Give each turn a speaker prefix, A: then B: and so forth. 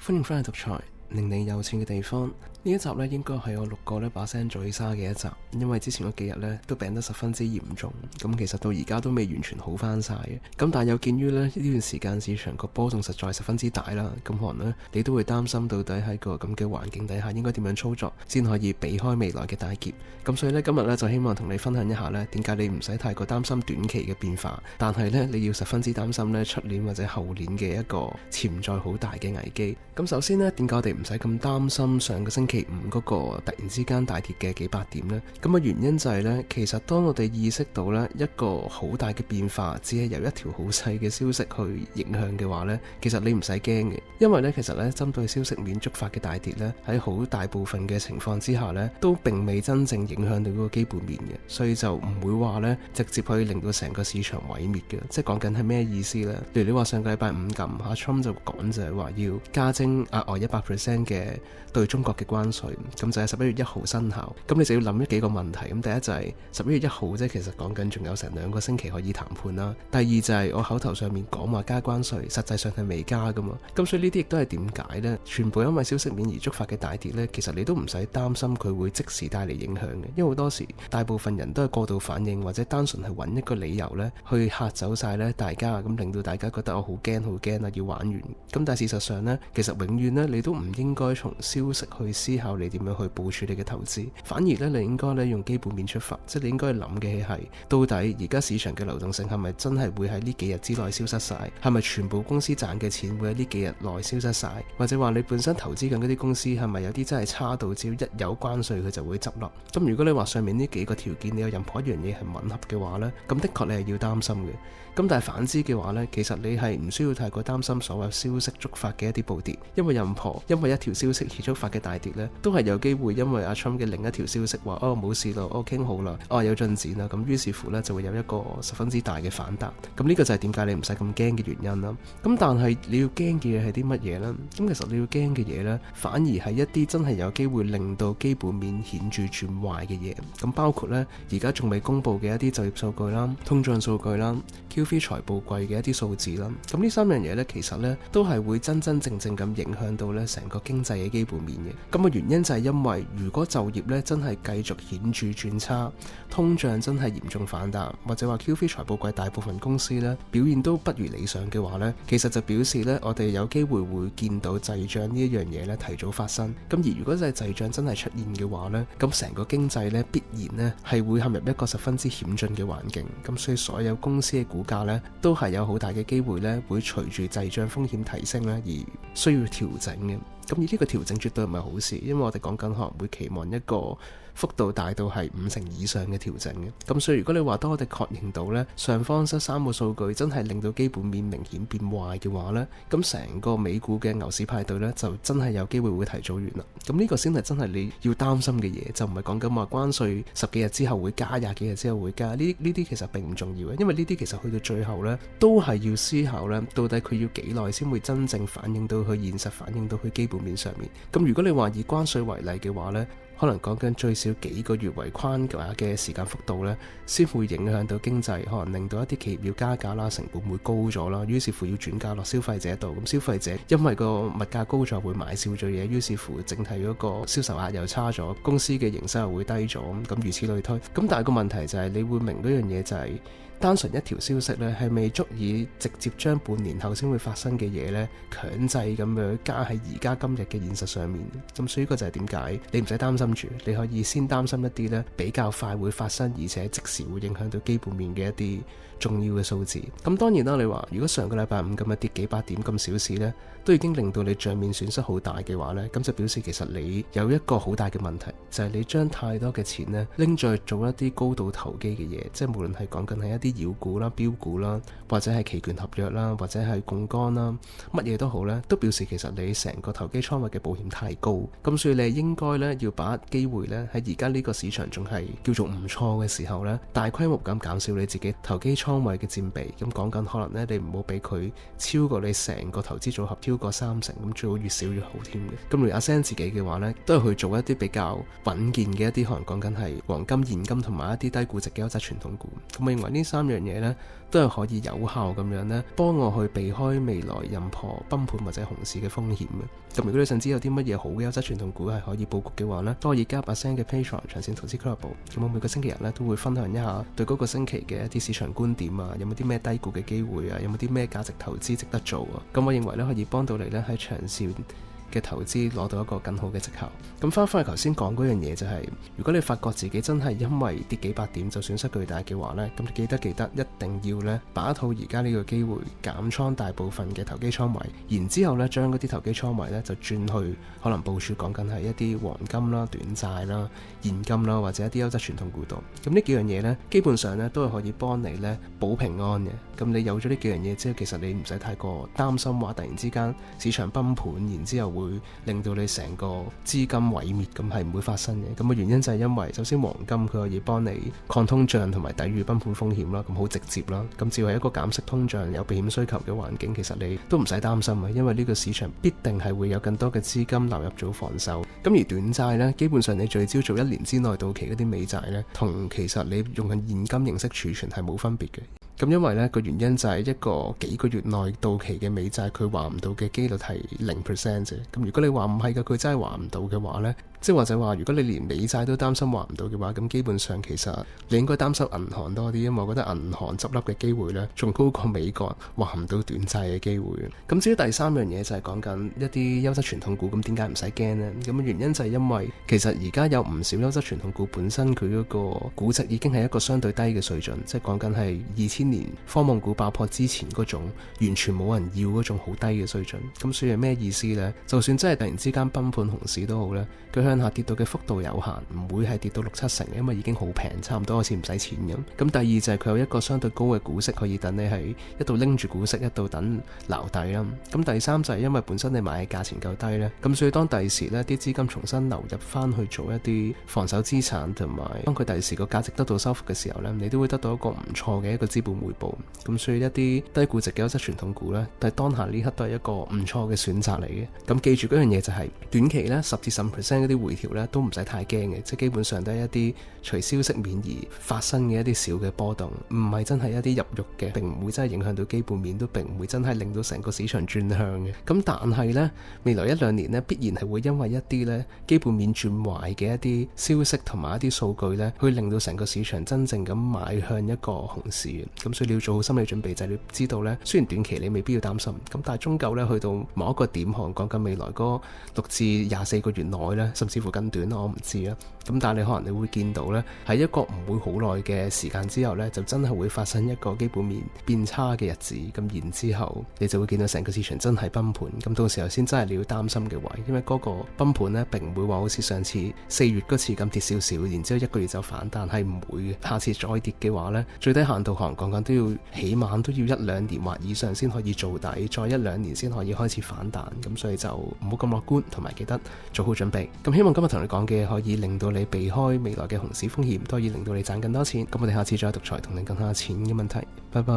A: 歡迎翻去獨裁，令你有錢嘅地方。呢一集咧應該係我錄過呢把聲最沙嘅一集，因為之前嗰幾日咧都病得十分之嚴重，咁其實到而家都未完全好翻晒嘅。咁但係有見於呢段時間市場個波動實在十分之大啦，咁可能呢，你都會擔心到底喺個咁嘅環境底下應該點樣操作先可以避開未來嘅大劫。咁所以呢，今日呢，就希望同你分享一下呢點解你唔使太過擔心短期嘅變化，但係呢，你要十分之擔心呢出年或者後年嘅一個潛在好大嘅危機。咁首先呢，點解我哋唔使咁擔心上個星期五嗰個突然之間大跌嘅幾百點呢？咁嘅原因就係呢，其實當我哋意識到呢一個好大嘅變化只係由一條好細嘅消息去影響嘅話呢，其實你唔使驚嘅，因為呢，其實呢針對消息面觸發嘅大跌呢，喺好大部分嘅情況之下呢，都並未真正影響到嗰個基本面嘅，所以就唔會話呢直接可以令到成個市場毀滅嘅。即係講緊係咩意思呢？例如你話上個禮拜五咁，阿 Trump 就講就係話要加徵額外100% 嘅對中國嘅關稅，咁就係11月1號生效。咁你就要諗幾個問題。咁第一就係11月1號即係其實講緊仲有成2個星期可以談判啦。第二就係我口頭上面講話加關稅，實際上係未加噶嘛。咁所以呢啲亦都係點解呢？全部因為消息面而觸發嘅大跌呢，其實你都唔使擔心佢會即時帶嚟影響嘅，因為好多時大部分人都係過度反應，或者單純係揾一個理由呢去嚇走晒呢大家，咁令到大家覺得我好驚好驚啊，要玩完。咁但係事實上呢，其實永遠呢，你都唔應該從消息去思考你點樣去部署你嘅投資，反而呢，你應該呢用基本面出發，即係你應該諗嘅係到底而家市場嘅流動性係咪真係會喺呢幾日之內消失晒？係咪全部公司賺嘅錢會喺呢幾日內消失晒？或者話你本身投資緊嗰啲公司係咪有啲真係差到只要一有關稅佢就會執笠？咁如果你話上面呢幾個條件你有任何一樣嘢係吻合嘅話呢，咁的確你係要擔心嘅。咁但係反之嘅話呢，其實你係唔需要太過擔心所謂消息觸發嘅一啲暴跌，因為因為一條消息而觸發嘅大跌呢，都係有機會因為阿 Trump 嘅另一條消息話冇事咯，傾好啦，有進展啦，咁於是乎呢，就會有一個十分之大嘅反彈。咁呢個就係點解你唔使咁驚嘅原因啦。咁但係你要驚嘅嘢係啲乜嘢呢？咁其實你要驚嘅嘢呢，反而係一啲真係有機會令到基本面顯著轉壞嘅嘢。咁包括呢，而家仲未公布嘅一啲就業數據啦、通脹數據啦、Q3 財報季嘅一啲數字啦。咁呢3樣嘢呢，其實呢都係會真真正正咁影響到呢成個經濟嘅基本面嘅。咁嘅原因就係因為如果就業呢真係繼續顯著轉差，通脹真係嚴重反彈，或者話 Q3 財報季大部分公司呢表現都不如理想嘅話呢，其實就表示呢我哋有機會會見到滯脹呢一樣嘢呢提早發生。咁而如果滯脹真係出現嘅話呢，咁成個經濟呢必然呢係會陷入一個十分之險峻嘅環境。咁所以所有公司嘅股價呢都係有好大嘅機會呢會隨住滯脹風險提升呢而需要調整嘅。咁而呢個調整絕對唔係好事，因為我哋講緊可能會期望一個幅度大到係50%以上嘅調整嘅。咁所以如果你話當我哋確認到呢上方3個數據真係令到基本面明顯變壞嘅話呢，咁成個美股嘅牛市派對呢就真係有機會會提早完啦。咁呢個先係真係你要擔心嘅嘢，就唔係講緊話關稅10幾日之後會加，20幾日之後會加。呢啲其實並唔重要嘅，因為呢啲其實去到最後呢都係要思考呢到底佢要幾耐先會真正反映到去現實，反映到去基本面上面。咁如果你話以關稅為例嘅話呢，可能講緊最少幾個月為框架嘅時間幅度呢，先會影響到經濟，可能令到一啲企業要加價啦，成本會高咗啦，於是乎要轉嫁落消費者度。咁消費者因為個物價高咗會買少咗嘢，於是乎整體嗰個銷售額又差咗，公司嘅營收又會低咗，咁如此類推。咁但係個問題就係你會明嗰樣嘢就係單純一條消息呢係未足以直接將半年後先會發生嘅嘢呢強制咁樣加喺而家今日嘅現實上面。咁所以呢個就係點解你唔使擔心住，你可以先擔心一啲呢比較快會發生而且即時會影響到基本面嘅一啲重要嘅數字。咁當然啦，你話如果上個禮拜五咁樣跌幾百點咁小事呢，都已經令到你帳面損失好大嘅話呢，咁就表示其實你有一個好大嘅問題，就係你將太多嘅錢呢拎咗去做一啲高度投機嘅嘢，即係無論係講緊係一啲妖股啦、標股啦，或者係期權合約啦，或者係槓桿啦，乜嘢都好呢，都表示其實你成個投機倉位嘅保險太高。咁所以你應該呢要把握機會呢，喺而家呢個市場仲係叫做唔錯嘅時候呢，大規模咁減少你自己投機倉位嘅佔比。咁講緊可能呢，你唔好俾佢超過你成個投資組合超過30%，咁最好越少越好添嘅。咁例如阿 Sam 自己嘅話呢，都係去做一啲比較穩健嘅一啲，可能講緊係黃金、現金同埋一啲低估值嘅優質傳統股。咁我認為呢3樣嘢呢，都係可以有效咁樣呢，幫我去避開未來任何崩盤或者熊市嘅風險嘅。咁如果你想知有啲乜嘢好嘅優質傳統股係可以佈局嘅話呢，都可以加入阿 Sam 嘅 Patreon 長線投資俱樂部。咁我每個星期日呢，都會分享一下對嗰個星期嘅一啲市場觀點啊，有冇啲咩低估嘅機會啊，有冇啲咩價值投資值得做啊。咁我認為呢，可以幫到你呢喺長線嘅投資攞到一個更好嘅績效。咁翻去頭先講嗰樣嘢就係，如果你發覺自己真係因為跌幾百點就損失巨大嘅話呢，咁記得一定要呢把套而家呢個機會減倉大部分嘅投機倉位，然之後呢將嗰啲投機倉位呢就轉去可能部署講緊係一啲黃金啦、短債啦、現金啦，或者一啲優質傳統股度。咁呢幾樣嘢呢，基本上呢都係可以幫你呢保平安嘅。咁你有咗呢幾樣嘢之後，其實你唔使太過擔心話突然之間市場崩盤，然之後會令到你成個資金毀滅，咁係唔會發生嘅。咁嘅原因就係因為首先黃金佢可以幫你抗通脹同埋抵禦崩盤風險啦，咁好直接啦。咁只係一個減息通脹有避險需求嘅環境，其實你都唔使擔心啊，因為呢個市場必定係會有更多嘅資金流入做防守。咁而短債呢，基本上你聚焦做1年之內到期嗰啲美債呢，同其實你用緊現金形式儲存係冇分別嘅。咁因為呢個原因就係一個幾個月內到期嘅美債，佢還唔到嘅機率係0% 啫。咁如果你話唔係㗎，佢真係還唔到嘅話呢，即係或者話如果你連美債都擔心還唔到嘅話，咁基本上其實你應該擔心銀行多啲，因為我覺得銀行執笠嘅機會呢，仲高過美國還唔到短債嘅機會。咁至於第3樣嘢就係講緊一啲優質傳統股，咁點解唔使驚呢？咁原因就係因為其實而家有唔少優質傳統股本身佢嗰個估值已經係一個相對低嘅水準，即係講緊係2000年科網股爆破之前嗰種完全冇人要嗰種好低嘅水準。咁所以係咩意思呢？就算真係突然之間崩盤熊市都好呢，佢向下跌到嘅幅度有限，唔會係跌到6-7成，因為已經好平，差唔多好似唔使錢咁。咁第二就係佢有一個相對高嘅股息，可以等你係一度拎住股息，一度等撈底啦。咁第三就係因為本身你買嘅價錢夠低呢，咁所以當第時呢啲資金重新流入翻去做一啲防守資產，同埋當佢第時個價值得到收復嘅時候呢，你都會得到一個唔錯嘅一個資本回報。咁所以一啲低估值嘅優質傳統股呢，但係當下呢刻都係一個唔錯嘅選擇嚟嘅。咁記住嗰樣嘢就係短期呢10-15% 嗰啲回調呢都唔使太驚嘅，即係基本上都係一啲隨消息面而發生嘅一啲小嘅波動，唔係真係一啲入肉嘅，並唔會真係影響到基本面，都並唔會真係令到成個市場轉向嘅。咁但係呢，未來1-2年呢，必然係會因為一啲呢基本面轉壞嘅一啲消息同埋一啲數據呢，去令到成個市場真正咁邁向一個熊市嘅。咁所以你要做好心理準備，就係你知道呢，雖然短期你未必要擔心，咁但係終究呢，去到某一個點，可能講緊未來嗰6至24個月內呢，甚至乎更短我唔知啦。咁但係你可能你會見到呢，喺一個唔會好耐嘅時間之後呢，就真係會發生一個基本面變差嘅日子。咁然之後你就會見到成個市場真係崩盤。咁到時候先真係你要擔心嘅位，因為嗰個崩盤呢，並唔會話好似上次4月嗰次咁跌少少，然之後1個月就反彈，係唔會嘅。下次再跌嘅話呢，最低限度可能講緊都要起碼都要1-2年或以上先可以做底，再1-2年先可以開始反彈。咁所以就唔好咁樂觀，同埋記得做好準備。咁希望今日同你講嘅可以令到你避開未來嘅熊市風險，都可以令到你賺更多錢。咁我哋下次再獨裁同你講下錢嘅問題。拜拜。